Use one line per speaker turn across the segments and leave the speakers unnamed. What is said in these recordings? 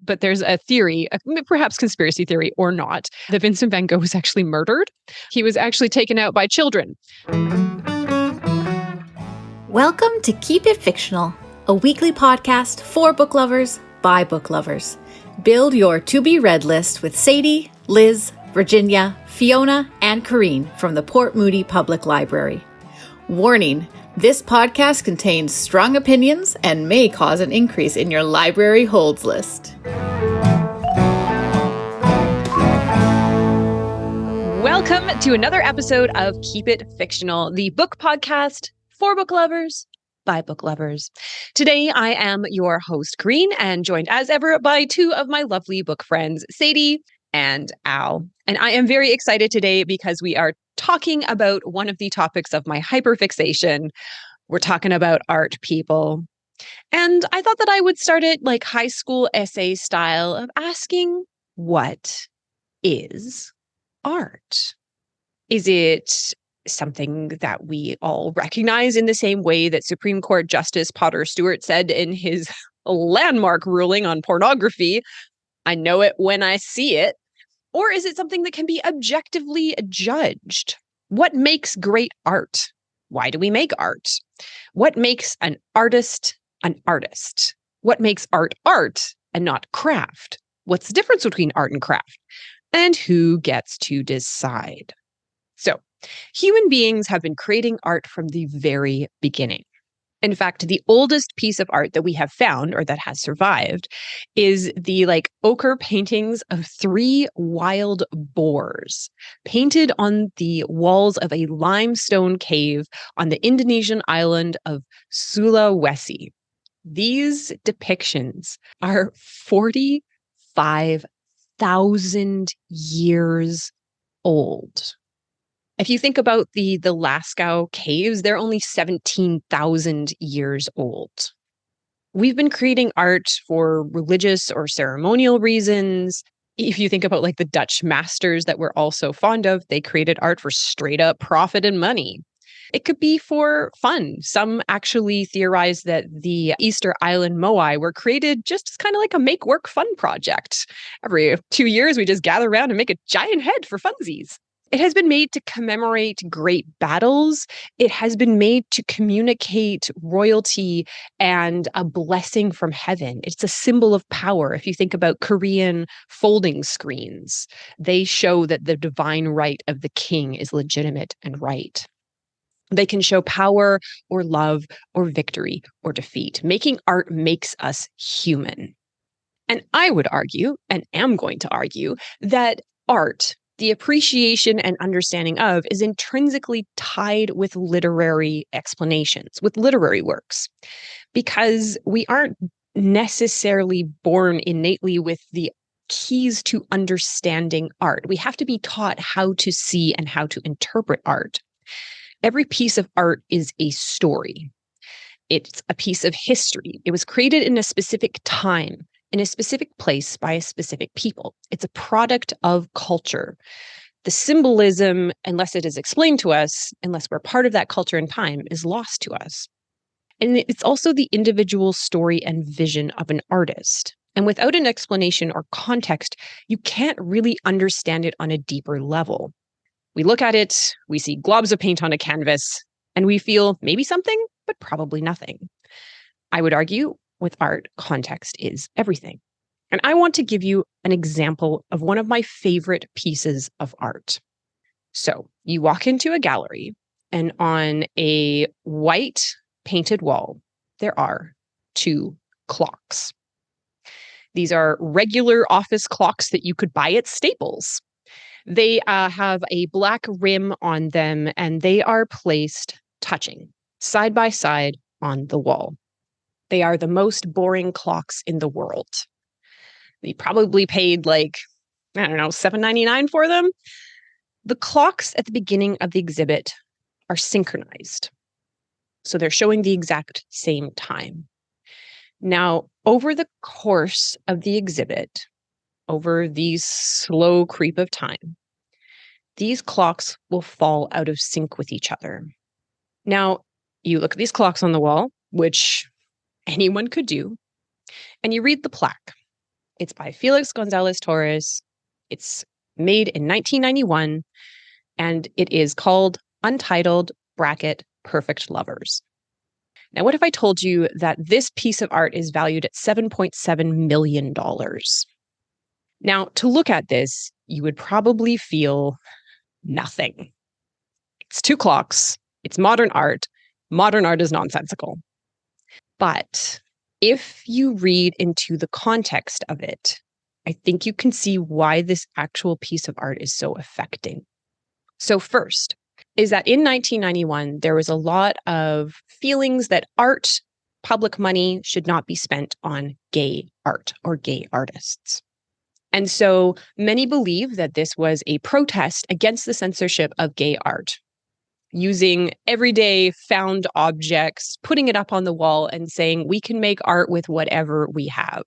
but there's a theory, perhaps conspiracy theory or not, that Vincent van Gogh was actually murdered. He was actually taken out by children.
Welcome to Keep It Fictional, a weekly podcast for book lovers by book lovers. Build your to-be-read list with Sadie, Liz, Virginia, Fiona, and Corene from the Port Moody Public Library. Warning, this podcast contains strong opinions and may cause an increase in your library holds list.
Welcome to another episode of Keep It Fictional, the book podcast for book lovers by book lovers. Today, I am your host, Corene, and joined as ever by two of my lovely book friends, Sadie and Al. And I am very excited today because we are talking about one of the topics of my hyperfixation. We're talking about art, people. And I thought that I would start it like high school essay style of asking, what is art? Is it something that we all recognize in the same way that Supreme Court Justice Potter Stewart said in his landmark ruling on pornography, I know it when I see it? Or is it something that can be objectively judged? What makes great art? Why do we make art? What makes an artist an artist? What makes art art and not craft? What's the difference between art and craft? And who gets to decide? So, human beings have been creating art from the very beginning. In fact, the oldest piece of art that we have found or that has survived is the ochre paintings of 3 wild boars painted on the walls of a limestone cave on the Indonesian island of Sulawesi. These depictions are 45,000 years old. If you think about the Lascaux caves, they're only 17,000 years old. We've been creating art for religious or ceremonial reasons. If you think about the Dutch masters that we're all so fond of, they created art for straight up profit and money. It could be for fun. Some actually theorize that the Easter Island moai were created just as kind of like a make work fun project. Every 2 years, we just gather around and make a giant head for funsies. It has been made to commemorate great battles. It has been made to communicate royalty and a blessing from heaven. It's a symbol of power. If you think about Korean folding screens, they show that the divine right of the king is legitimate and right. They can show power or love or victory or defeat. Making art makes us human. And I would argue, and am going to argue, that art, the appreciation and understanding of, is intrinsically tied with literary explanations, with literary works, because we aren't necessarily born innately with the keys to understanding art. We have to be taught how to see and how to interpret art. Every piece of art is a story. It's a piece of history. It was created in a specific time, in a specific place by a specific people. It's a product of culture. The symbolism, unless it is explained to us, unless we're part of that culture and time, is lost to us. And it's also the individual story and vision of an artist. And without an explanation or context, you can't really understand it on a deeper level. We look at it, we see globs of paint on a canvas, and we feel maybe something, but probably nothing. I would argue with art, context is everything. And I want to give you an example of one of my favorite pieces of art. So you walk into a gallery, and on a white painted wall, there are 2 clocks. These are regular office clocks that you could buy at Staples. They have a black rim on them, and they are placed touching side by side on the wall. They are the most boring clocks in the world. You probably paid $7.99 for them. The clocks at the beginning of the exhibit are synchronized. So they're showing the exact same time. Now, over the course of the exhibit, over the slow creep of time, these clocks will fall out of sync with each other. Now, you look at these clocks on the wall, which anyone could do, and you read the plaque. It's by Felix Gonzalez Torres. It's made in 1991, and it is called Untitled Perfect Lovers. Now, what if I told you that this piece of art is valued at $7.7 million? Now, to look at this, you would probably feel nothing. It's two clocks. It's modern art. Modern art is nonsensical. But if you read into the context of it, I think you can see why this actual piece of art is so affecting. So first is that in 1991, there was a lot of feelings that art, public money, should not be spent on gay art or gay artists. And so many believe that this was a protest against the censorship of gay art, using everyday found objects, putting it up on the wall and saying, we can make art with whatever we have.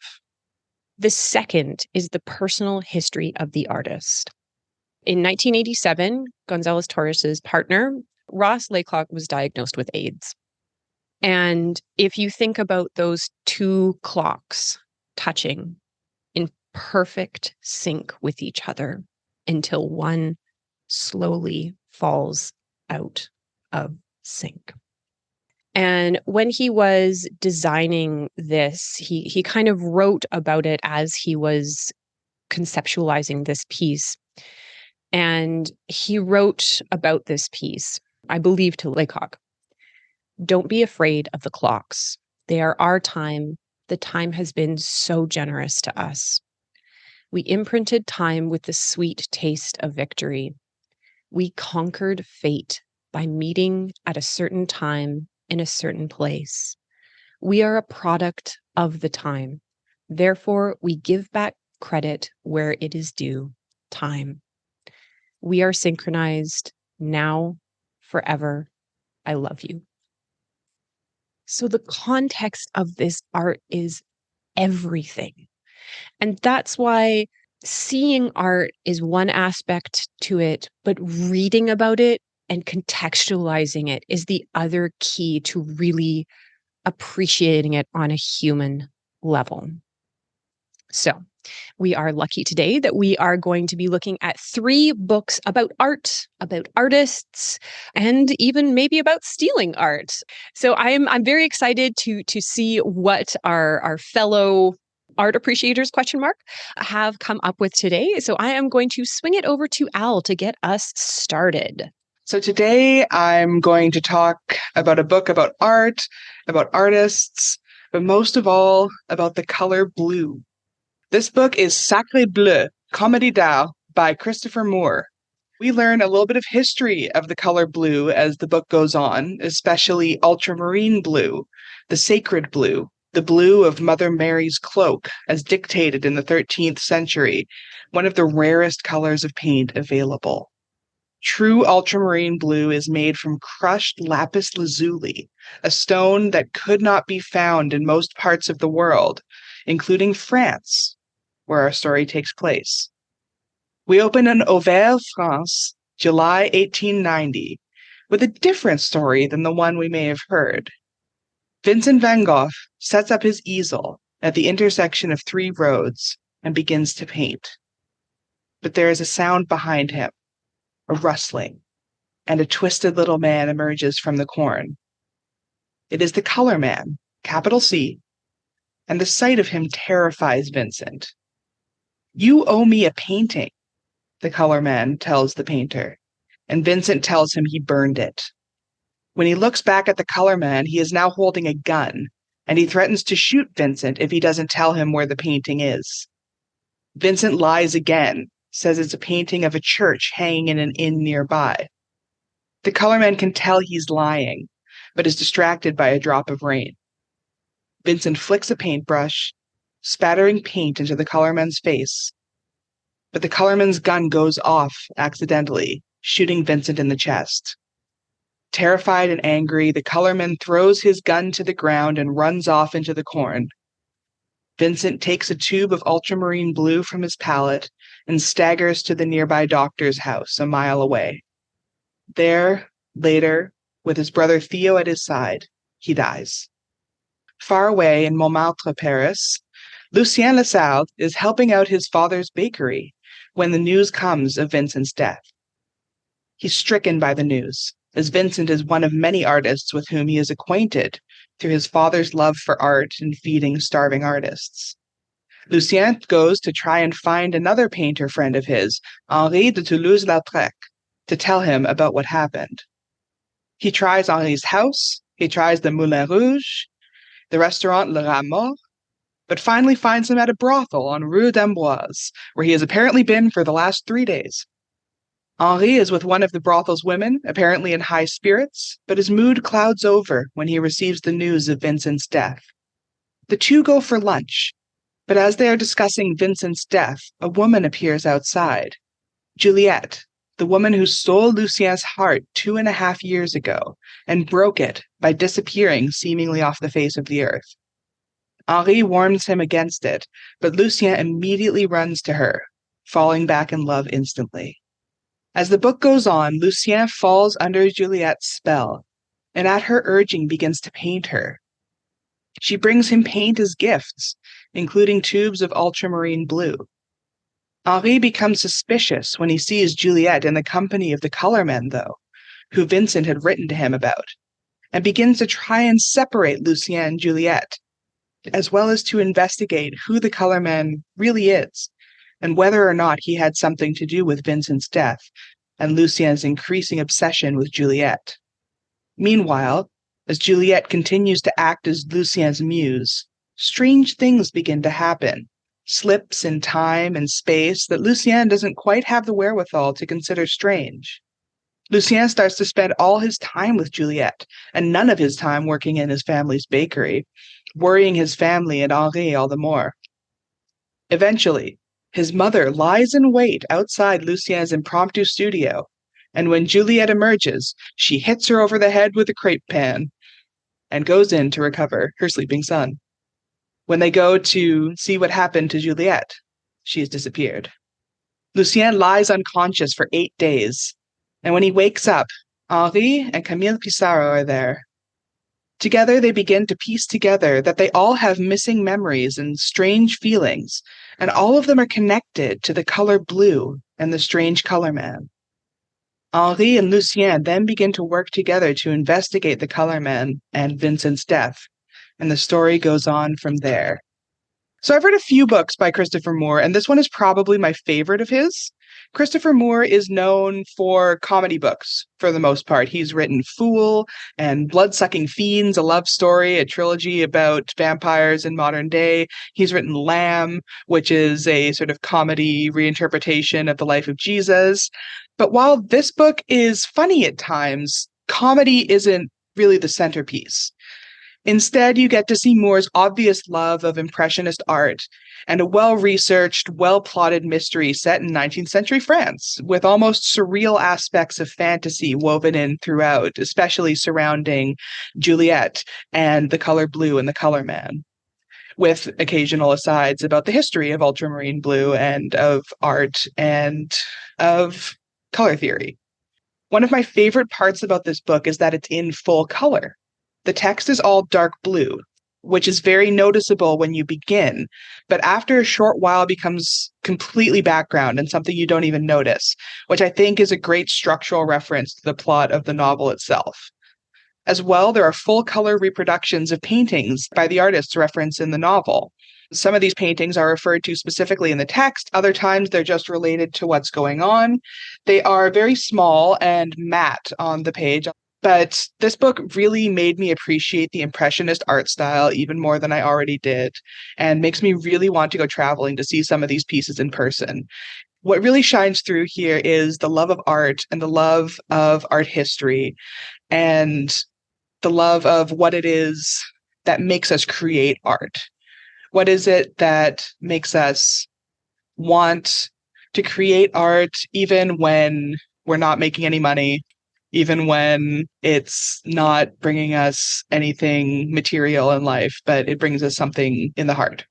The second is the personal history of the artist. In 1987, Gonzalez Torres's partner, Ross Laycock, was diagnosed with AIDS. And if you think about those two clocks touching in perfect sync with each other until one slowly falls out of sync. And when he was designing this, he kind of wrote about it as he was conceptualizing this piece. And he wrote about this piece, I believe, to Laycock. Don't be afraid of the clocks. They are our time. The time has been so generous to us. We imprinted time with the sweet taste of victory. We conquered fate by meeting at a certain time in a certain place. We are a product of the time. Therefore, we give back credit where it is due, time. We are synchronized now, forever. I love you. So the context of this art is everything. And that's why seeing art is one aspect to it, but reading about it and contextualizing it is the other key to really appreciating it on a human level. So we are lucky today that we are going to be looking at 3 books about art, about artists, and even maybe about stealing art. So I'm very excited to see what our fellow art appreciators have come up with today. So I am going to swing it over to Al to get us started.
So today I'm going to talk about a book about art, about artists, but most of all about the color blue. This book is Sacre Bleu, Comédie d'Art by Christopher Moore. We learn a little bit of history of the color blue as the book goes on, especially ultramarine blue, the sacred blue, the blue of Mother Mary's cloak, as dictated in the 13th century, one of the rarest colors of paint available. True ultramarine blue is made from crushed lapis lazuli, a stone that could not be found in most parts of the world, including France, where our story takes place. We open in Auvergne, France, July 1890, with a different story than the one we may have heard. Vincent van Gogh sets up his easel at the intersection of 3 roads and begins to paint. But there is a sound behind him, a rustling, and a twisted little man emerges from the corn. It is the color man, capital C, and the sight of him terrifies Vincent. You owe me a painting, the color man tells the painter, and Vincent tells him he burned it. When he looks back at the color man, he is now holding a gun, and he threatens to shoot Vincent if he doesn't tell him where the painting is. Vincent lies again, says it's a painting of a church hanging in an inn nearby. The color man can tell he's lying, but is distracted by a drop of rain. Vincent flicks a paintbrush, spattering paint into the colorman's face. But the colorman's gun goes off accidentally, shooting Vincent in the chest. Terrified and angry, the colorman throws his gun to the ground and runs off into the corn. Vincent takes a tube of ultramarine blue from his palette and staggers to the nearby doctor's house a mile away. There, later, with his brother Theo at his side, he dies. Far away in Montmartre, Paris, Lucien Lassalle is helping out his father's bakery when the news comes of Vincent's death. He's stricken by the news, as Vincent is one of many artists with whom he is acquainted through his father's love for art and feeding starving artists. Lucien goes to try and find another painter friend of his, Henri de Toulouse-Lautrec, to tell him about what happened. He tries Henri's house, he tries the Moulin Rouge, the restaurant Le Rameau, but finally finds him at a brothel on Rue d'Amboise, where he has apparently been for the last 3 days. Henri is with one of the brothel's women, apparently in high spirits, but his mood clouds over when he receives the news of Vincent's death. The two go for lunch, but as they are discussing Vincent's death, a woman appears outside. Juliette, the woman who stole Lucien's heart 2.5 years ago and broke it by disappearing seemingly off the face of the earth. Henri warns him against it, but Lucien immediately runs to her, falling back in love instantly. As the book goes on, Lucien falls under Juliette's spell, and at her urging begins to paint her. She brings him paint as gifts, including tubes of ultramarine blue. Henri becomes suspicious when he sees Juliette in the company of the colormen, though, who Vincent had written to him about, and begins to try and separate Lucien and Juliette, as well as to investigate who the colorman really is, and whether or not he had something to do with Vincent's death and Lucien's increasing obsession with Juliette. Meanwhile, as Juliette continues to act as Lucien's muse, strange things begin to happen, slips in time and space that Lucien doesn't quite have the wherewithal to consider strange. Lucien starts to spend all his time with Juliette, and none of his time working in his family's bakery, worrying his family and Henri all the more. Eventually, his mother lies in wait outside Lucien's impromptu studio, and when Juliette emerges, she hits her over the head with a crepe pan and goes in to recover her sleeping son. When they go to see what happened to Juliette, she has disappeared. Lucien lies unconscious for 8 days, and when he wakes up, Henri and Camille Pissarro are there. Together, they begin to piece together that they all have missing memories and strange feelings, and all of them are connected to the color blue and the strange color man. Henri and Lucien then begin to work together to investigate the color man and Vincent's death, and the story goes on from there. So I've read a few books by Christopher Moore, and this one is probably my favorite of his. Christopher Moore is known for comedy books for the most part. He's written Fool and Blood-Sucking Fiends, a love story, a trilogy about vampires in modern day. He's written Lamb, which is a sort of comedy reinterpretation of the life of Jesus. But while this book is funny at times, comedy isn't really the centerpiece. Instead, you get to see Moore's obvious love of Impressionist art and a well-researched, well-plotted mystery set in 19th century France, with almost surreal aspects of fantasy woven in throughout, especially surrounding Juliette and the color blue and the color man, with occasional asides about the history of ultramarine blue and of art and of color theory. One of my favorite parts about this book is that it's in full color. The text is all dark blue, which is very noticeable when you begin, but after a short while becomes completely background and something you don't even notice, which I think is a great structural reference to the plot of the novel itself. As well, there are full-color reproductions of paintings by the artists referenced in the novel. Some of these paintings are referred to specifically in the text. Other times, they're just related to what's going on. They are very small and matte on the page. But this book really made me appreciate the Impressionist art style even more than I already did, and makes me really want to go traveling to see some of these pieces in person. What really shines through here is the love of art and the love of art history and the love of what it is that makes us create art. What is it that makes us want to create art even when we're not making any money, even when it's not bringing us anything material in life, but it brings us something in the heart.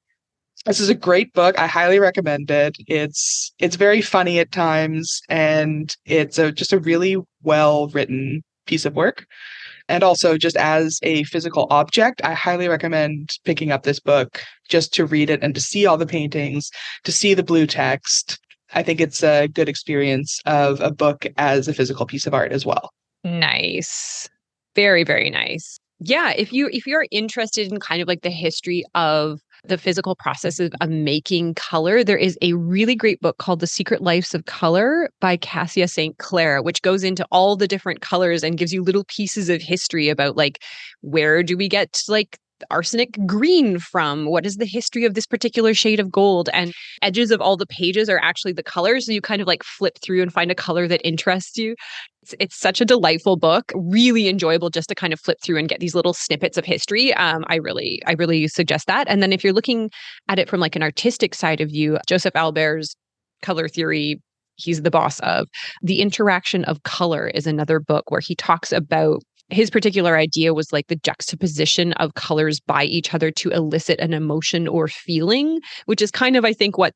This is a great book. I highly recommend it. It's very funny at times, and it's just a really well-written piece of work. And also, just as a physical object, I highly recommend picking up this book just to read it and to see all the paintings, to see the blue text. I think it's a good experience of a book as a physical piece of art as well.
Nice. Very, very nice. Yeah, if you're interested in kind of like the history of the physical process of making color, there is a really great book called The Secret Lives of Color by Cassia St. Clair, which goes into all the different colors and gives you little pieces of history about like where do we get like arsenic green from? What is the history of this particular shade of gold? And edges of all the pages are actually the colors. So you kind of like flip through and find a color that interests you. It's such a delightful book, really enjoyable just to kind of flip through and get these little snippets of history. I really suggest that. And then if you're looking at it from like an artistic side of view, Joseph Albert's color theory, he's the boss of. The Interaction of Color is another book where he talks about his particular idea was like the juxtaposition of colors by each other to elicit an emotion or feeling, which is kind of, I think, what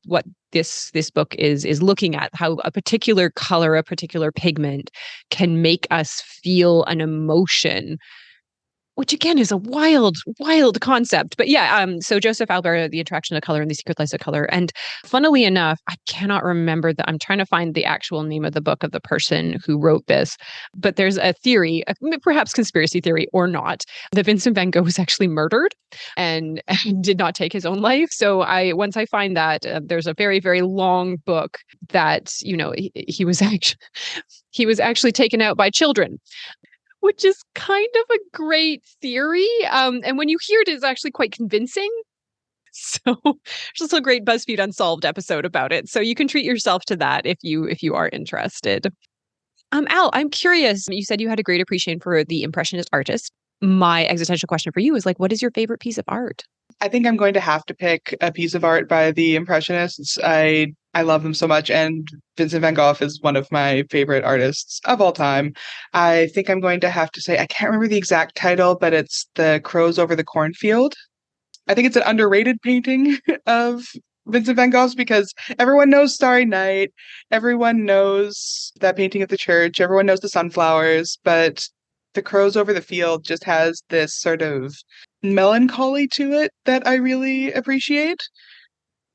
this book is looking at, how a particular color, a particular pigment can make us feel an emotion, which again is a wild, wild concept. But yeah, so Joseph Albert, The Interaction of Color and The Secret Lives of Color. And funnily enough, I cannot remember I'm trying to find the actual name of the book of the person who wrote this, but there's a theory, perhaps conspiracy theory or not, that Vincent van Gogh was actually murdered and did not take his own life. So once I find that, there's a very, very long book that, you know, he was actually taken out by children, which is kind of a great theory. And when you hear it, it's actually quite convincing. So there's also a great BuzzFeed Unsolved episode about it. So you can treat yourself to that if you are interested. Al, I'm curious. You said you had a great appreciation for the Impressionist artist. My existential question for you is like, what is your favorite piece of art?
I think I'm going to have to pick a piece of art by the Impressionists. I love them so much, and Vincent van Gogh is one of my favorite artists of all time. I think I'm going to have to say, I can't remember the exact title, but it's The Crows Over the Cornfield. I think it's an underrated painting of Vincent van Gogh's because everyone knows Starry Night, everyone knows that painting at the church, everyone knows the sunflowers, but The Crows Over the Field just has this sort of melancholy to it that I really appreciate.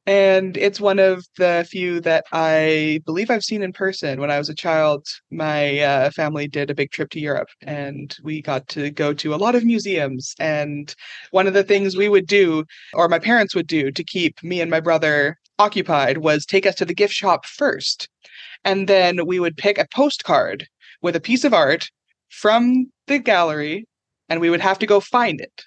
And it's one of the few that I believe I've seen in person. When I was a child, my family did a big trip to Europe and we got to go to a lot of museums. And one of the things we would do, or my parents would do to keep me and my brother occupied, was take us to the gift shop first. And then we would pick a postcard with a piece of art from the gallery and we would have to go find it.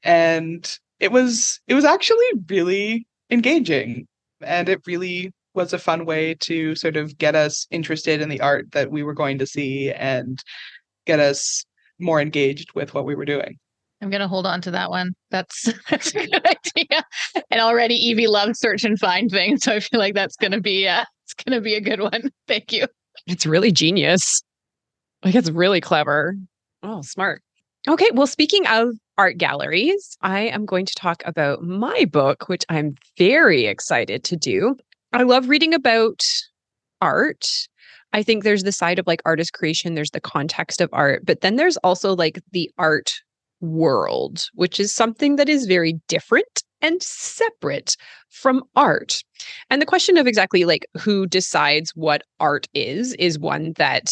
And it was actually really engaging, and it really was a fun way to sort of get us interested in the art that we were going to see and get us more engaged with what we were doing.
I'm going to hold on to that one. That's a good idea. And already Evie loves search and find things, so I feel like that's going to be it's going to be a good one. Thank you.
It's really genius. Like, it's really clever. Oh, smart. Okay, well, speaking of art galleries, I am going to talk about my book, which I'm very excited to do. I love reading about art. I think there's the side of like artist creation, there's the context of art, but then there's also like the art world, which is something that is very different and separate from art. And the question of exactly like who decides what art is one that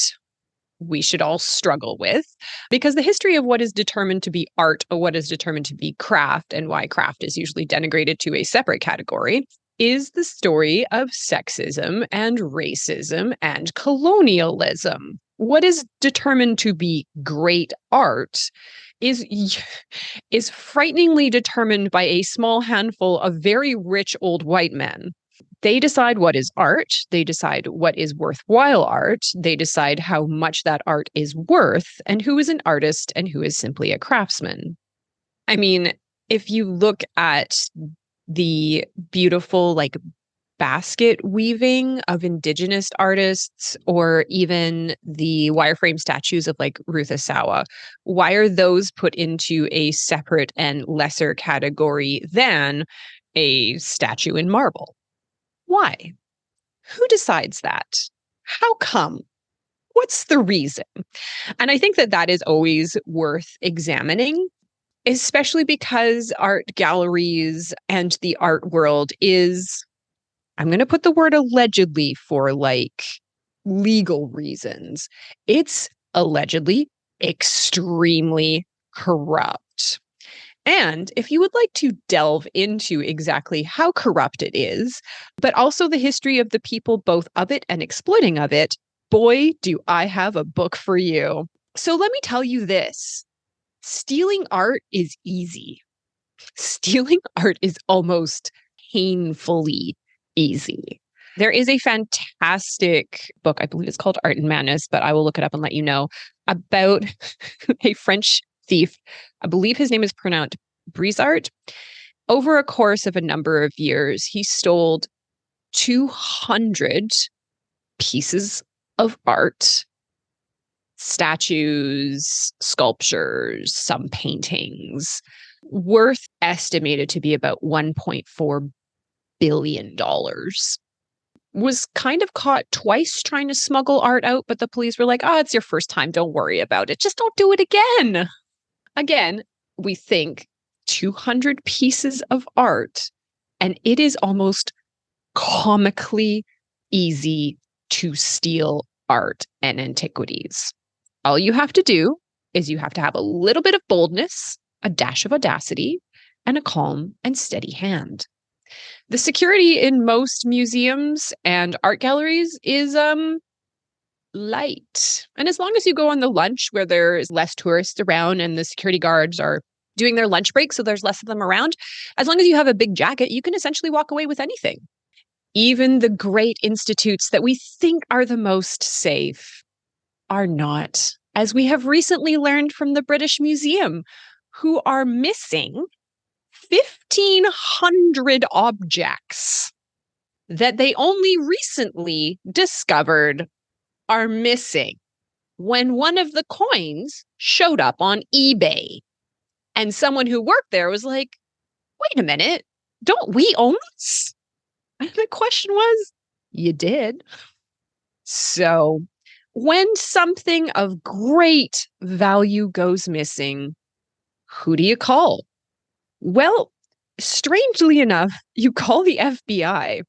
we should all struggle with, because the history of what is determined to be art or what is determined to be craft and why craft is usually denigrated to a separate category is the story of sexism and racism and colonialism. What is determined to be great art is frighteningly determined by a small handful of very rich old white men. They decide what is art. They decide what is worthwhile art. They decide how much that art is worth and who is an artist and who is simply a craftsman. I mean, if you look at the beautiful, like, basket weaving of Indigenous artists or even the wireframe statues of like Ruth Asawa, why are those put into a separate and lesser category than a statue in marble? Why? Who decides that? How come? What's the reason? And I think that that is always worth examining, especially because art galleries and the art world is, I'm going to put the word allegedly for like legal reasons. It's allegedly extremely corrupt. And if you would like to delve into exactly how corrupt it is, but also the history of the people both of it and exploiting of it, boy, do I have a book for you. So let me tell you this. Stealing art is easy. Stealing art is almost painfully easy. There is a fantastic book, I believe it's called Art and Madness, but I will look it up and let you know, about a French thief. I believe his name is pronounced Brizard. Over a course of a number of years, he stole 200 pieces of art, statues, sculptures, some paintings, worth estimated to be about $1.4 billion. Was kind of caught twice trying to smuggle art out, but the police were like, oh, it's your first time. Don't worry about it. Just don't do it again. Again, we think 200 pieces of art, and it is almost comically easy to steal art and antiquities. All you have to do is you have to have a little bit of boldness, a dash of audacity, and a calm and steady hand. The security in most museums and art galleries is light. And as long as you go on the lunch where there's less tourists around and the security guards are doing their lunch break, so there's less of them around, as long as you have a big jacket, you can essentially walk away with anything. Even the great institutes that we think are the most safe are not, as we have recently learned from the British Museum, who are missing 1,500 objects that they only recently discovered are missing when one of the coins showed up on eBay. And someone who worked there was like, wait a minute, don't we own this? And the question was, you did. So when something of great value goes missing, who do you call? Well, strangely enough, you call the FBI.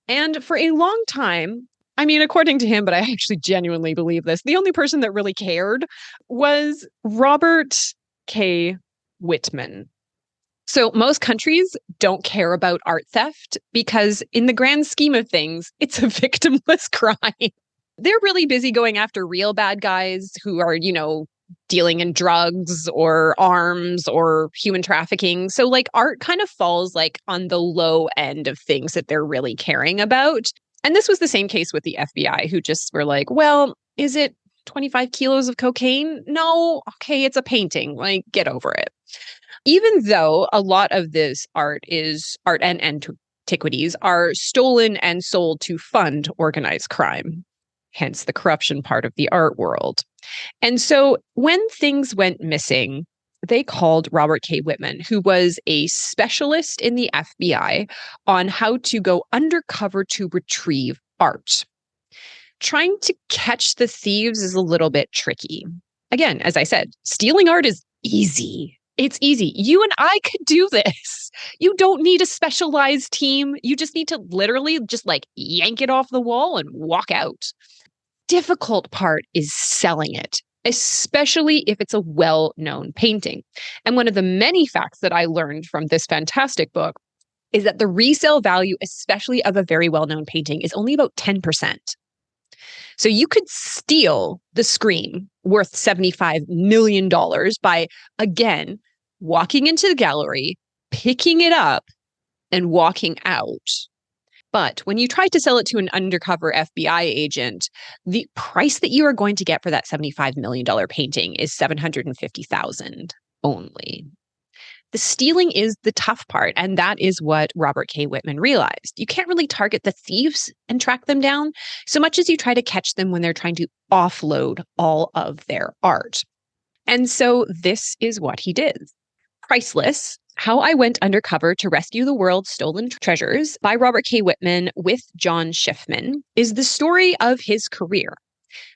And for a long time, I mean, according to him, but I actually genuinely believe this, the only person that really cared was Robert K. Wittman. So most countries don't care about art theft because in the grand scheme of things, it's a victimless crime. They're really busy going after real bad guys who are, dealing in drugs or arms or human trafficking. So like art kind of falls like on the low end of things that they're really caring about. And this was the same case with the FBI, who just were like, well, is it 25 kilos of cocaine? No. Okay, it's a painting. Like, get over it. Even though a lot of this art and antiquities are stolen and sold to fund organized crime, hence the corruption part of the art world. And so when things went missing, they called Robert K. Wittman, who was a specialist in the FBI on how to go undercover to retrieve art. Trying to catch the thieves is a little bit tricky. Again, as I said, stealing art is easy. It's easy. You and I could do this. You don't need a specialized team. You just need to literally just like yank it off the wall and walk out. Difficult part is selling it, especially if it's a well-known painting. And one of the many facts that I learned from this fantastic book is that the resale value, especially of a very well-known painting, is only about 10%. So you could steal the Scream worth $75 million by, again, walking into the gallery, picking it up, and walking out. But when you try to sell it to an undercover FBI agent, the price that you are going to get for that $75 million painting is $750,000 only. The stealing is the tough part, and that is what Robert K. Wittman realized. You can't really target the thieves and track them down so much as you try to catch them when they're trying to offload all of their art. And so this is what he did. Priceless, How I Went Undercover to Rescue the World's Stolen Treasures by Robert K. Wittman with John Shiffman is the story of his career.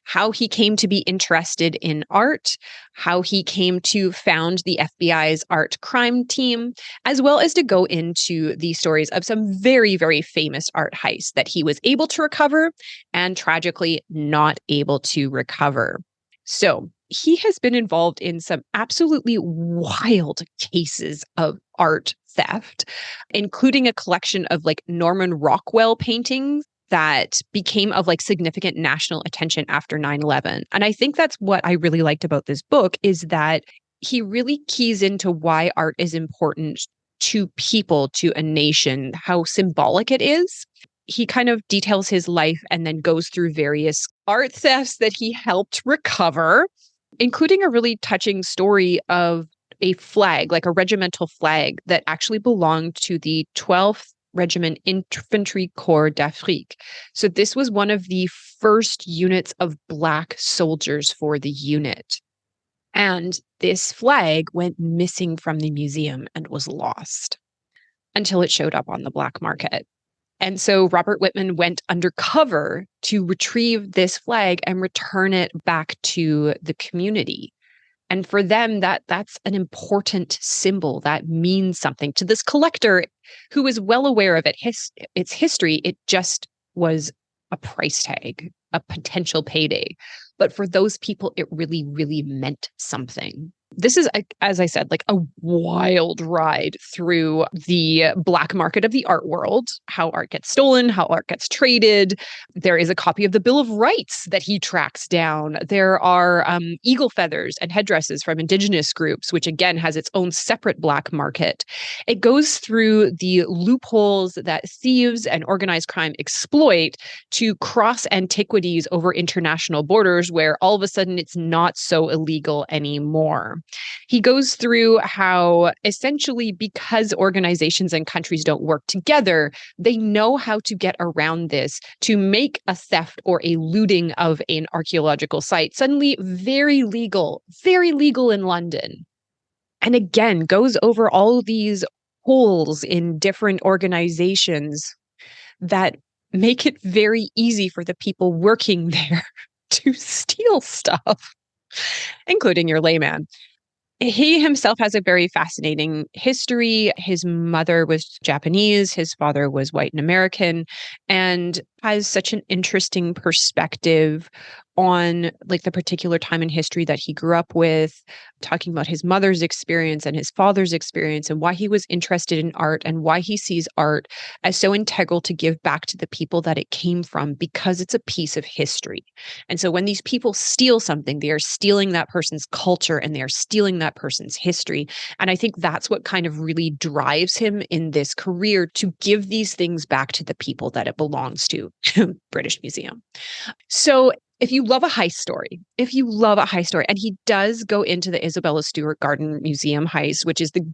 how he came to be interested in art, how he came to found the FBI's art crime team, as well as to go into the stories of some very, very famous art heists that he was able to recover and tragically not able to recover. So he has been involved in some absolutely wild cases of art theft, including a collection of like Norman Rockwell paintings that became of like significant national attention after 9/11. And I think that's what I really liked about this book is that he really keys into why art is important to people, to a nation, how symbolic it is. He kind of details his life and then goes through various art thefts that he helped recover, including a really touching story of a flag, like a regimental flag that actually belonged to the 12th Regiment Infantry Corps d'Afrique. So this was one of the first units of Black soldiers for the unit. And this flag went missing from the museum and was lost until it showed up on the black market. And so Robert Wittman went undercover to retrieve this flag and return it back to the community. And for them, that's an important symbol that means something to this collector who is well aware of its history. It just was a price tag, a potential payday. But for those people, it really, really meant something. This is, as I said, like a wild ride through the black market of the art world, how art gets stolen, how art gets traded. There is a copy of the Bill of Rights that he tracks down. There are eagle feathers and headdresses from indigenous groups, which again has its own separate black market. It goes through the loopholes that thieves and organized crime exploit to cross antiquities over international borders, where all of a sudden it's not so illegal anymore. He goes through how essentially because organizations and countries don't work together, they know how to get around this to make a theft or a looting of an archaeological site suddenly very legal in London. And again, goes over all these holes in different organizations that make it very easy for the people working there to steal stuff, including your layman. He himself has a very fascinating history. His mother was Japanese, his father was white and American, and has such an interesting perspective on like the particular time in history that he grew up with, talking about his mother's experience and his father's experience and why he was interested in art and why he sees art as so integral to give back to the people that it came from because it's a piece of history. And so when these people steal something, they are stealing that person's culture and they are stealing that person's history. And I think that's what kind of really drives him in this career to give these things back to the people that it belongs to. British Museum. So if you love a heist story, and he does go into the Isabella Stewart Garden Museum heist, which is the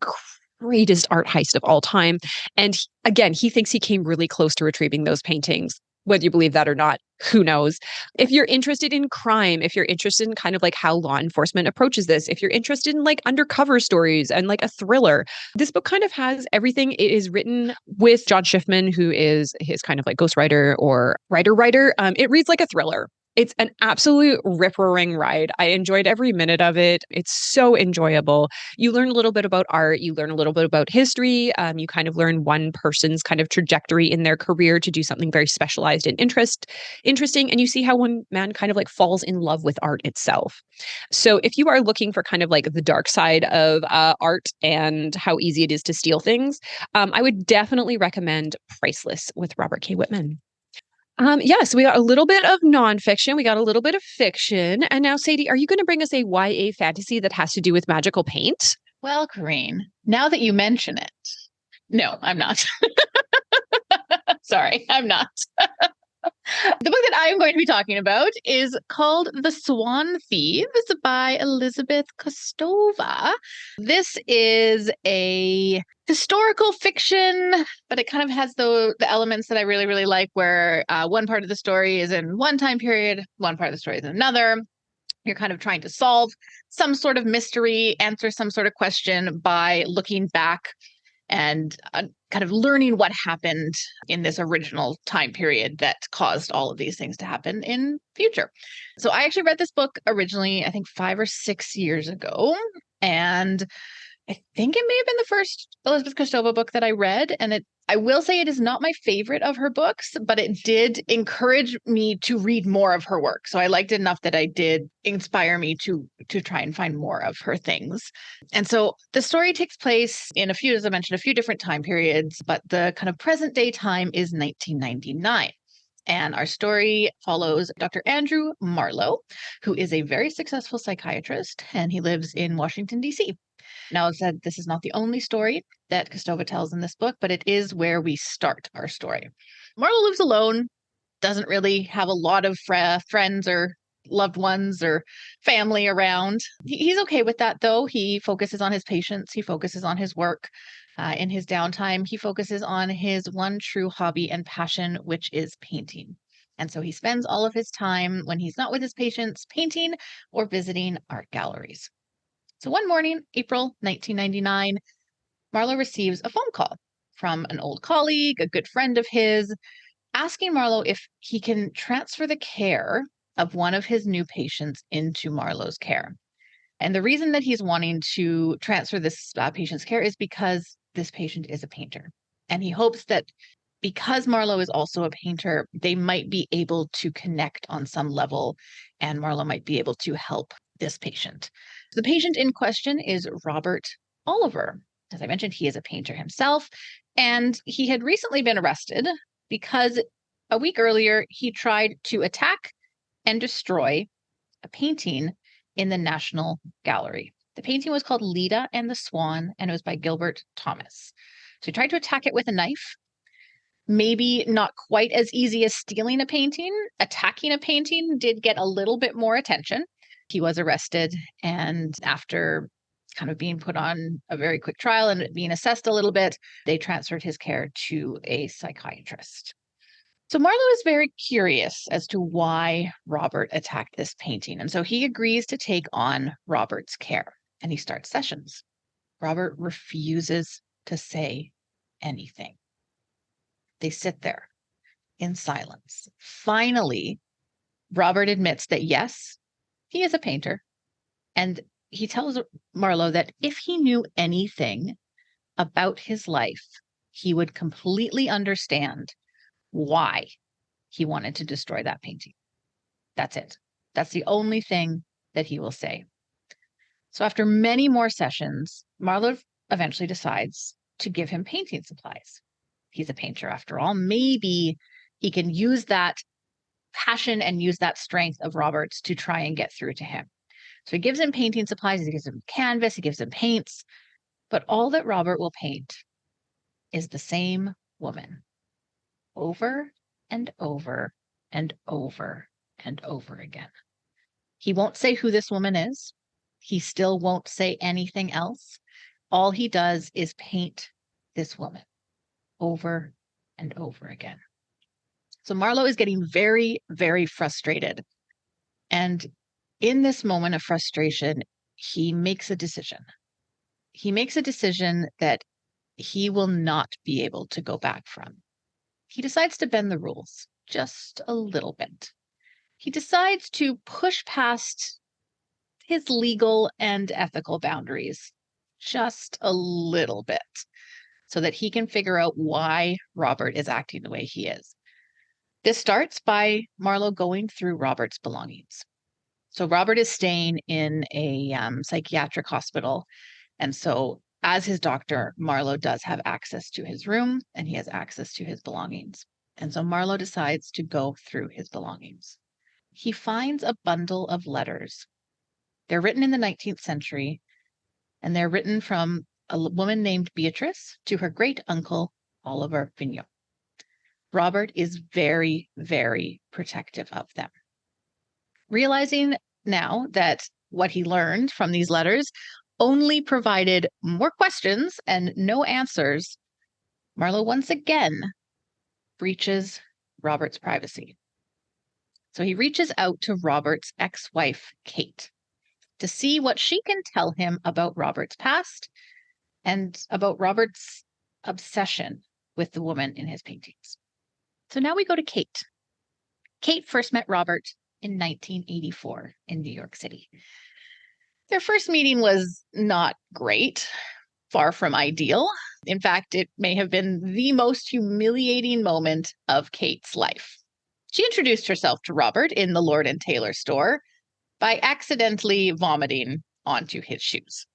greatest art heist of all time. And again, he thinks he came really close to retrieving those paintings. Whether you believe that or not, who knows? If you're interested in crime, if you're interested in kind of like how law enforcement approaches this, if you're interested in like undercover stories and like a thriller, this book kind of has everything. It is written with John Shiffman, who is his kind of like ghostwriter or writer. It reads like a thriller. It's an absolute rip-roaring ride. I enjoyed every minute of it. It's so enjoyable. You learn a little bit about art. You learn a little bit about history. You kind of learn one person's kind of trajectory in their career to do something very specialized and interesting. And you see how one man kind of like falls in love with art itself. So if you are looking for kind of like the dark side of art and how easy it is to steal things, I would definitely recommend Priceless with Robert K. Wittman. Yes, we got a little bit of nonfiction. We got a little bit of fiction. And now, Sadie, are you going to bring us a YA fantasy that has to do with magical paint?
Well, Corene, now that you mention it, no, I'm not. Sorry, I'm not. The book that I am going to be talking about is called The Swan Thieves by Elizabeth Kostova. This is a historical fiction, but it kind of has the elements that I really, really like, where one part of the story is in one time period, one part of the story is in another. You're kind of trying to solve some sort of mystery, answer some sort of question by looking back and kind of learning what happened in this original time period that caused all of these things to happen in future. So I actually read this book originally, I think 5 or 6 years ago. And I think it may have been the first Elizabeth Kostova book that I read. And I will say it is not my favorite of her books, but it did encourage me to read more of her work. So I liked it enough that I did inspire me to try and find more of her things. And so the story takes place in as I mentioned, a few different time periods, but the kind of present day time is 1999. And our story follows Dr. Andrew Marlowe, who is a very successful psychiatrist, and he lives in Washington, D.C. Now, as I said, this is not the only story that Kostova tells in this book, but it is where we start our story. Marlowe lives alone, doesn't really have a lot of friends or loved ones or family around. He's okay with that, though. He focuses on his patients. He focuses on his work. In his downtime, he focuses on his one true hobby and passion, which is painting. And so he spends all of his time when he's not with his patients painting or visiting art galleries. So one morning, April 1999, Marlowe receives a phone call from an old colleague, a good friend of his, asking Marlowe if he can transfer the care of one of his new patients into Marlowe's care. And the reason that he's wanting to transfer this patient's care is because this patient is a painter. And he hopes that because Marlowe is also a painter, they might be able to connect on some level, and Marlowe might be able to help this patient. The patient in question is Robert Oliver. As I mentioned, he is a painter himself, and he had recently been arrested because a week earlier, he tried to attack and destroy a painting in the National Gallery. The painting was called Leda and the Swan, and it was by Gilbert Thomas. So he tried to attack it with a knife. Maybe not quite as easy as stealing a painting. Attacking a painting did get a little bit more attention. He was arrested, and after kind of being put on a very quick trial and being assessed a little bit, they transferred his care to a psychiatrist. So Marlowe is very curious as to why Robert attacked this painting. And so he agrees to take on Robert's care, and he starts sessions. Robert refuses to say anything. They sit there in silence. Finally, Robert admits that yes, he is a painter. And he tells Marlowe that if he knew anything about his life, he would completely understand why he wanted to destroy that painting. That's it. That's the only thing that he will say. So after many more sessions, Marlowe eventually decides to give him painting supplies. He's a painter after all. Maybe he can use that passion and use that strength of Robert's to try and get through to him. So he gives him painting supplies, he gives him canvas, he gives him paints, but all that Robert will paint is the same woman over and over and over and over again. He won't say who this woman is. He still won't say anything else. All he does is paint this woman over and over again. So Marlowe is getting very, very frustrated. And in this moment of frustration, he makes a decision. He makes a decision that he will not be able to go back from. He decides to bend the rules just a little bit. He decides to push past his legal and ethical boundaries just a little bit so that he can figure out why Robert is acting the way he is. This starts by Marlowe going through Robert's belongings. So Robert is staying in a psychiatric hospital. And so as his doctor, Marlowe does have access to his room and he has access to his belongings. And so Marlowe decides to go through his belongings. He finds a bundle of letters. They're written in the 19th century, and they're written from a woman named Beatrice to her great uncle, Oliver Vigneault. Robert is very, very protective of them. Realizing now that what he learned from these letters only provided more questions and no answers, Marlowe once again breaches Robert's privacy. So he reaches out to Robert's ex-wife, Kate, to see what she can tell him about Robert's past and about Robert's obsession with the woman in his paintings. So now we go to Kate. Kate first met Robert in 1984 in New York City. Their first meeting was not great, far from ideal. In fact, it may have been the most humiliating moment of Kate's life. She introduced herself to Robert in the Lord and Taylor store by accidentally vomiting onto his shoes.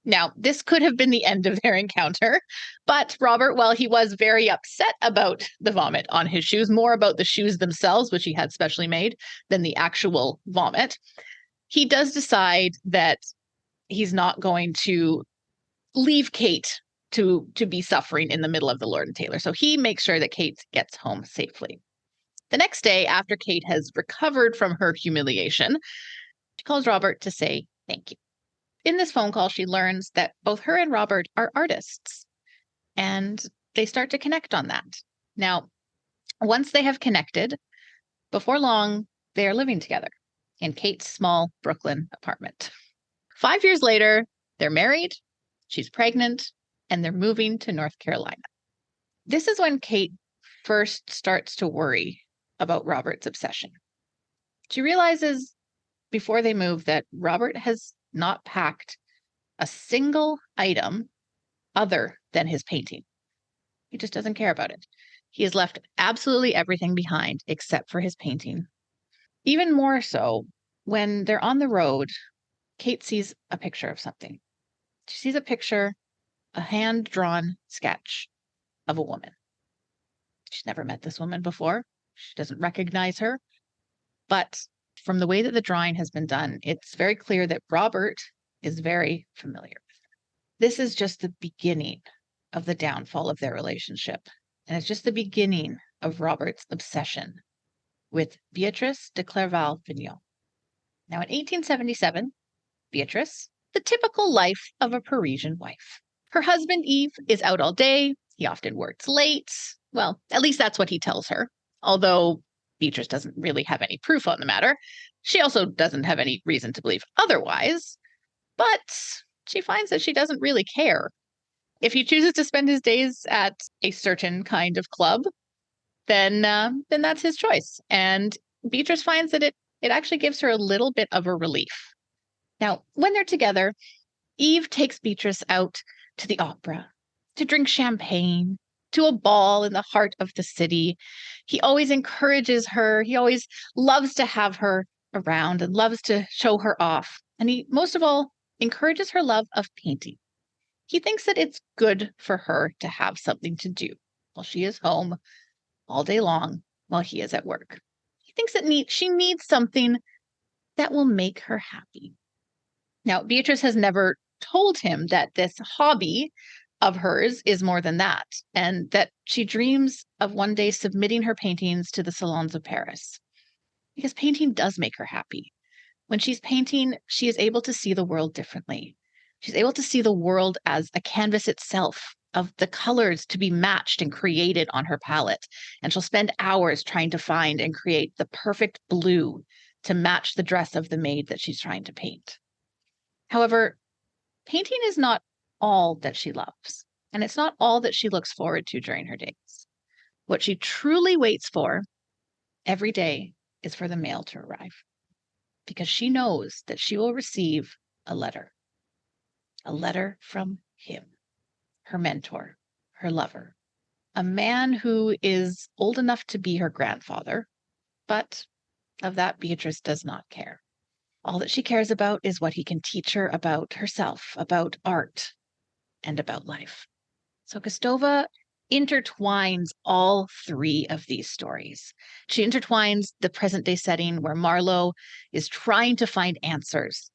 Now, this could have been the end of their encounter, but Robert, while he was very upset about the vomit on his shoes, more about the shoes themselves, which he had specially made, than the actual vomit, he does decide that he's not going to leave Kate to be suffering in the middle of the Lord and Taylor. So he makes sure that Kate gets home safely. The next day, after Kate has recovered from her humiliation, she calls Robert to say thank you. In this phone call, she learns that both her and Robert are artists, and they start to connect on that. Now, once they have connected, before long, they are living together in Kate's small Brooklyn apartment. 5 years later, they're married, she's pregnant, and they're moving to North Carolina. This is when Kate first starts to worry about Robert's obsession. She realizes before they move that Robert has not packed a single item other than his painting. He just doesn't care about it. He has left absolutely everything behind except for his painting. Even more so, when they're on the road, Kate sees a picture of something. She sees a picture, a hand-drawn sketch of a woman. She's never met this woman before. She doesn't recognize her. But from the way that the drawing has been done, it's very clear that Robert is very familiar with her. This is just the beginning of the downfall of their relationship. And it's just the beginning of Robert's obsession with Beatrice de Clerval-Vignon. Now, in 1877, Beatrice, the typical life of a Parisian wife. Her husband, Yves, is out all day. He often works late. Well, at least that's what he tells her. Although Beatrice doesn't really have any proof on the matter. She also doesn't have any reason to believe otherwise. But she finds that she doesn't really care. If he chooses to spend his days at a certain kind of club, then that's his choice. And Beatrice finds that it actually gives her a little bit of a relief. Now, when they're together, Yves takes Beatrice out to the opera, to drink champagne, to a ball in the heart of the city. He always encourages her. He always loves to have her around and loves to show her off. And he, most of all, encourages her love of painting. He thinks that it's good for her to have something to do while she is home all day long while he is at work. He thinks that she needs something that will make her happy. Now, Beatrice has never told him that this hobby of hers is more than that, and that she dreams of one day submitting her paintings to the salons of Paris. Because painting does make her happy. When she's painting, she is able to see the world differently. She's able to see the world as a canvas itself of the colors to be matched and created on her palette. And she'll spend hours trying to find and create the perfect blue to match the dress of the maid that she's trying to paint. However, painting is not all that she loves, and it's not all that she looks forward to during her days. What she truly waits for every day is for the mail to arrive, because she knows that she will receive a letter from him, her mentor, her lover, a man who is old enough to be her grandfather, but of that Beatrice does not care. All that she cares about is what he can teach her about herself, about art, and about life. So Kostova intertwines all three of these stories. She intertwines the present-day setting where Marlowe is trying to find answers.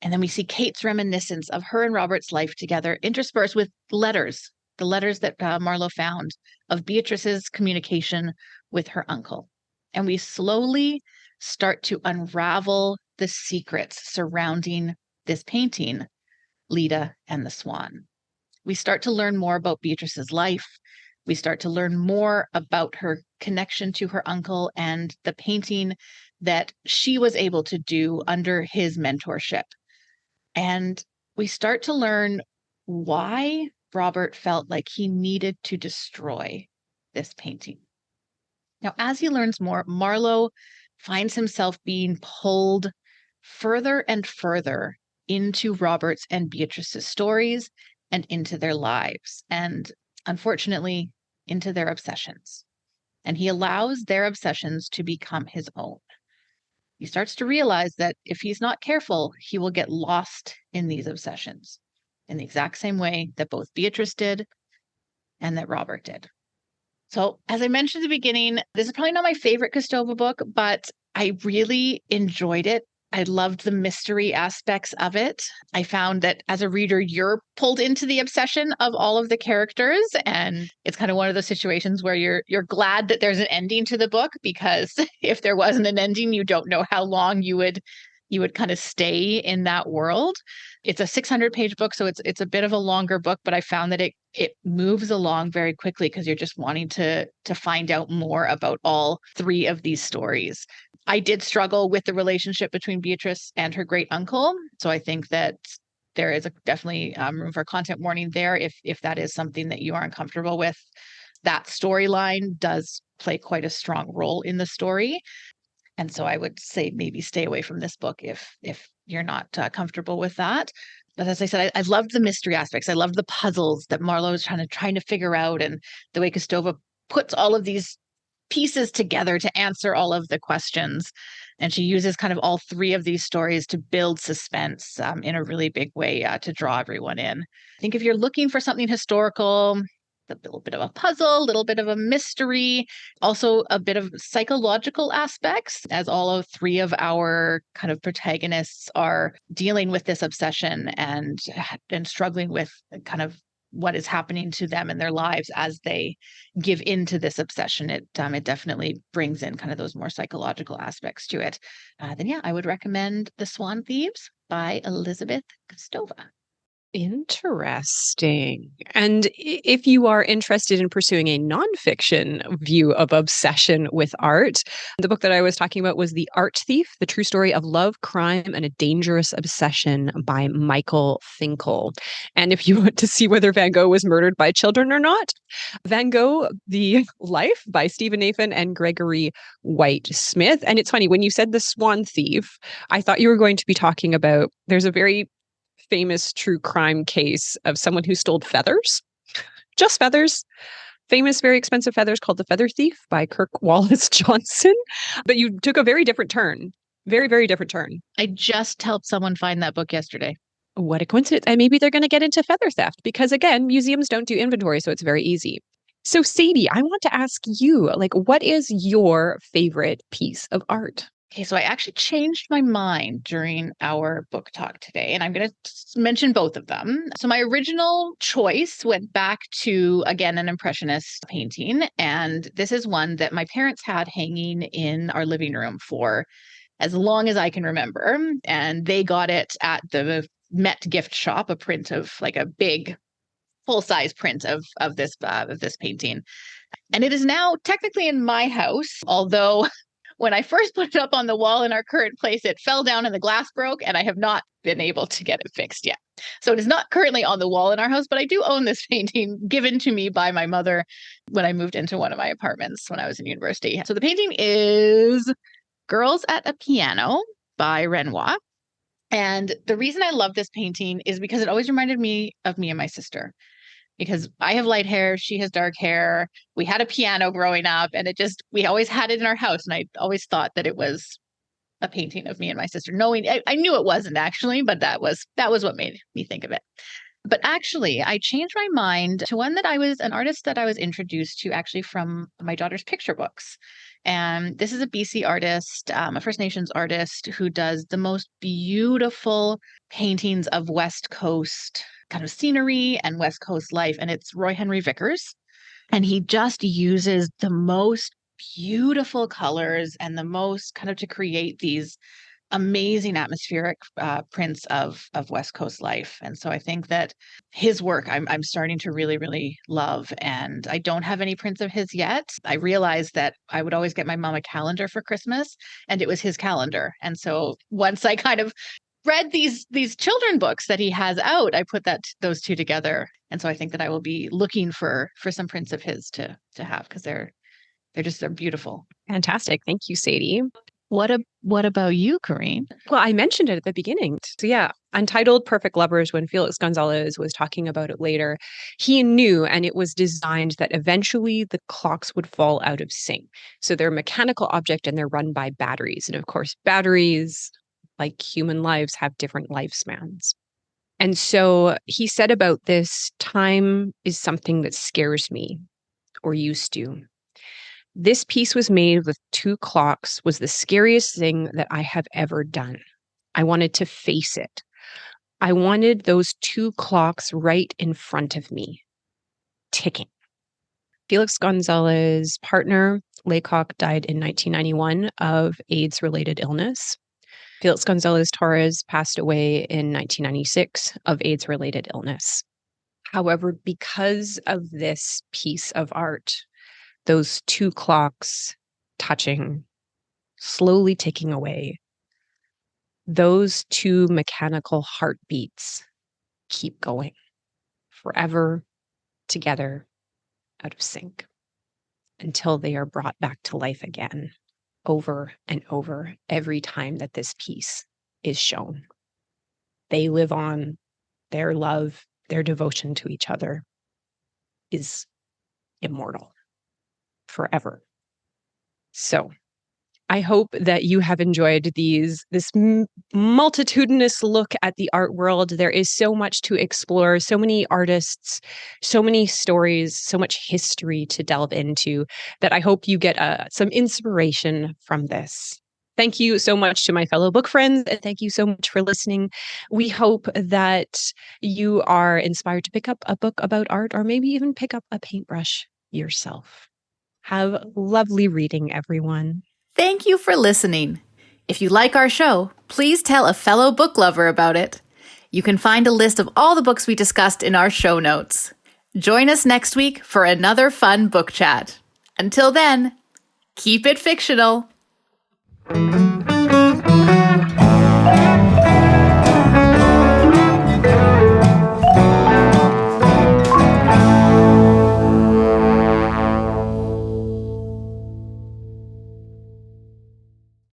And then we see Kate's reminiscence of her and Robert's life together, interspersed with letters, the letters that Marlowe found of Beatrice's communication with her uncle. And we slowly start to unravel the secrets surrounding this painting, Leda and the Swan. We start to learn more about Beatrice's life. We start to learn more about her connection to her uncle and the painting that she was able to do under his mentorship. And we start to learn why Robert felt like he needed to destroy this painting. Now, as he learns more, Marlowe finds himself being pulled further and further into Robert's and Beatrice's stories and into their lives, and unfortunately, into their obsessions. And he allows their obsessions to become his own. He starts to realize that if he's not careful, he will get lost in these obsessions in the exact same way that both Beatrice did and that Robert did. So, as I mentioned at the beginning, this is probably not my favorite Kostova book, but I really enjoyed it. I loved the mystery aspects of it. I found that as a reader, you're pulled into the obsession of all of the characters. And it's kind of one of those situations where you're glad that there's an ending to the book, because if there wasn't an ending, you don't know how long you would kind of stay in that world. It's a 600-page book, so it's a bit of a longer book, but I found that it moves along very quickly because you're just wanting to find out more about all three of these stories. I did struggle with the relationship between Beatrice and her great uncle, so I think that there is definitely room for content warning there if that is something that you are uncomfortable with. That storyline does play quite a strong role in the story. And so I would say maybe stay away from this book if you're not comfortable with that. But as I said, I loved the mystery aspects. I loved the puzzles that Marlowe is trying to figure out, and the way Kostova puts all of these pieces together to answer all of the questions. And she uses kind of all three of these stories to build suspense in a really big way to draw everyone in. I think if you're looking for something historical, a little bit of a puzzle, a little bit of a mystery, also a bit of psychological aspects, as all of three of our kind of protagonists are dealing with this obsession and struggling with kind of what is happening to them in their lives as they give into this obsession. It definitely brings in kind of those more psychological aspects to it. Then yeah, I would recommend The Swan Thieves by Elizabeth Kostova.
Interesting. And if you are interested in pursuing a nonfiction view of obsession with art, the book that I was talking about was The Art Thief, The True Story of Love, Crime, and a Dangerous Obsession by Michael Finkel. And if you want to see whether Van Gogh was murdered by children or not, Van Gogh, The Life by Stephen Nathan and Gregory White Smith. And it's funny, when you said The Swan Thief, I thought you were going to be talking about, there's a very famous true crime case of someone who stole feathers, just feathers, famous, very expensive feathers, called The Feather Thief by Kirk Wallace Johnson. But you took a very different turn, very, very different turn.
I just helped someone find that book yesterday.
What a coincidence. And maybe they're going to get into feather theft because, again, museums don't do inventory, so it's very easy. So Sadie, I want to ask you, what is your favorite piece of art?
Okay, so I actually changed my mind during our book talk today, and I'm going to mention both of them. So my original choice went back to, again, an Impressionist painting, and this is one that my parents had hanging in our living room for as long as I can remember, and they got it at the Met gift shop, a print of a big full-size print of this painting. And it is now technically in my house, although when I first put it up on the wall in our current place, it fell down and the glass broke, and I have not been able to get it fixed yet. So it is not currently on the wall in our house, but I do own this painting given to me by my mother when I moved into one of my apartments when I was in university. So the painting is Girls at a Piano by Renoir. And the reason I love this painting is because it always reminded me of me and my sister. Because I have light hair, she has dark hair. We had a piano growing up, and we always had it in our house. And I always thought that it was a painting of me and my sister, knowing I knew it wasn't actually, but that was what made me think of it. But actually, I changed my mind to an artist that I was introduced to actually from my daughter's picture books. And this is a BC artist, a First Nations artist who does the most beautiful paintings of West Coast kind of scenery and West Coast life. And it's Roy Henry Vickers. And he just uses the most beautiful colors and the most kind of to create these amazing atmospheric prints of West Coast life. And so I think that his work I'm starting to really, really love. And I don't have any prints of his yet. I realized that I would always get my mom a calendar for Christmas, and it was his calendar. And so once I kind of read these children books that he has out, I put those two together. And so I think that I will be looking for some prints of his to have, because they're beautiful.
Fantastic. Thank you, Sadie.
What about you, Corene?
Well, I mentioned it at the beginning. So yeah, Untitled Perfect Lovers, when Felix Gonzalez was talking about it later, he knew, and it was designed, that eventually the clocks would fall out of sync. So they're a mechanical object and they're run by batteries. And of course, batteries, like human lives, have different lifespans. And so he said about this, time is something that scares me, or used to. This piece was made with 2 clocks, was the scariest thing that I have ever done. I wanted to face it. I wanted those 2 clocks right in front of me, ticking. Felix Gonzalez's partner, Laycock, died in 1991 of AIDS-related illness. Felix Gonzalez Torres passed away in 1996 of AIDS-related illness. However, because of this piece of art, those 2 clocks touching, slowly ticking away, those 2 mechanical heartbeats keep going forever, together, out of sync, until they are brought back to life again, over and over, every time that this piece is shown. They live on. Their love, their devotion to each other is immortal, forever. So I hope that you have enjoyed this multitudinous look at the art world. There is so much to explore, so many artists, so many stories, so much history to delve into, that I hope you get some inspiration from this. Thank you so much to my fellow book friends, and thank you so much for listening. We hope that you are inspired to pick up a book about art, or maybe even pick up a paintbrush yourself. Have lovely reading, everyone.
Thank you for listening. If you like our show, please tell a fellow book lover about it. You can find a list of all the books we discussed in our show notes. Join us next week for another fun book chat. Until then, keep it fictional.